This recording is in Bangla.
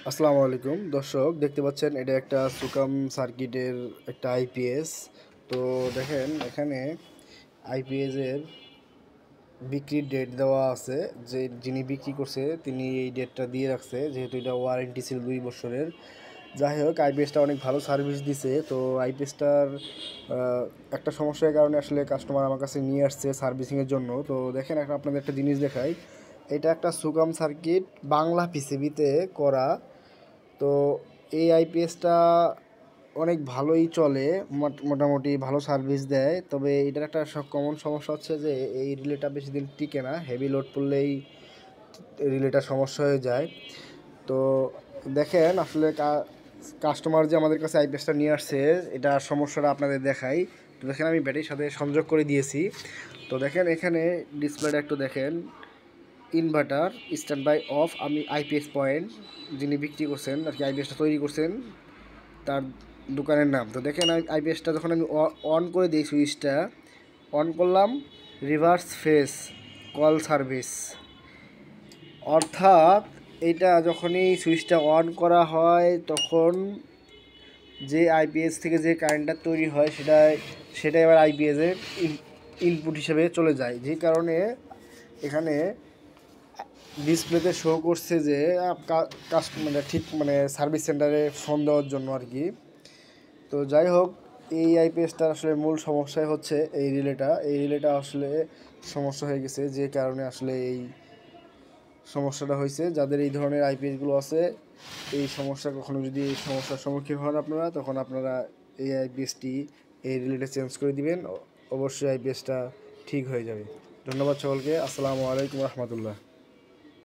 আসসালামু আলাইকুম দর্শক, দেখতে পাচ্ছেন এটা একটা সুকাম সার্কিটের একটা আইপিএস। তো দেখেন এখানে আইপিএসের বিক্রির ডেট দেওয়া আছে, যে যিনি বিক্রি করছে তিনি এই ডেটটা দিয়ে রাখছে, যেহেতু এটা ওয়ারেন্টি ছিল 2 বছরের। যাই হোক, আইপিএসটা অনেক ভালো সার্ভিস দিছে। তো আইপিএসটার একটা সমস্যার কারণে আসলে কাস্টমার আমার কাছে নিয়ে আসছে সার্ভিসিংয়ের জন্য। তো দেখেন এখন আপনাদের একটা জিনিস দেখাই। এটা একটা সুকাম সার্কিট বাংলা পিসিবিতে করা। তো এই আইপিএসটা অনেক ভালোই চলে, মোটামুটি ভালো সার্ভিস দেয়। তবে এটার একটা কমন সমস্যা হচ্ছে যে এই রিলেটা বেশি দিন টিকে না, হেভি লোড পড়লেই রিলেটা সমস্যা হয়ে যায়। তো দেখেন আসলে কাস্টমার যে আমাদের কাছে আইপিএসটা নিয়ে আসছে, এটা সমস্যাটা আপনাদের দেখাই। তো দেখেন আমি ব্যাটারির সাথে সংযোগ করে দিয়েছি। তো দেখেন এখানে ডিসপ্লেটা একটু দেখেন, ইনভার্টার স্ট্যান্ড বাই অফ। আমি আইপিএস পয়েন্ট, যিনি বিক্রি করছেন আর কি আইপিএসটা তৈরি করছেন, তার দোকানের নাম। তো দেখেন আইপিএসটা যখন আমি অন করে দিই, সুইচটা অন করলাম, রিভার্স ফেস কল সার্ভিস। অর্থাৎ এটা যখনই সুইচটা অন করা হয় তখন যে আইপিএস থেকে যে কারেন্টটা তৈরি হয় সেটা এবার আইপিএসের ইনপুট হিসেবে চলে যায়। যে কারণে এখানে ডিসপ্লেতে শো করছে যে মানে ঠিক মানে সার্ভিস সেন্টারে ফোন দেওয়ার জন্য আর কি। তো যাই হোক, এই আইপিএসটার আসলে মূল সমস্যাই হচ্ছে এই রিলেটা আসলে সমস্যা হয়ে গেছে, যে কারণে আসলে এই সমস্যাটা হয়েছে। যাদের এই ধরনের আইপিএসগুলো আছে, এই সমস্যার সম্মুখীন হন আপনারা, তখন আপনারা এই আইপিএসটি এই রিলেটা চেঞ্জ করে দিবেন। অবশ্যই আইপিএসটা ঠিক হয়ে যাবে। ধন্যবাদ সকলকে। আসসালামু আলাইকুম রহমতুল্লাহ।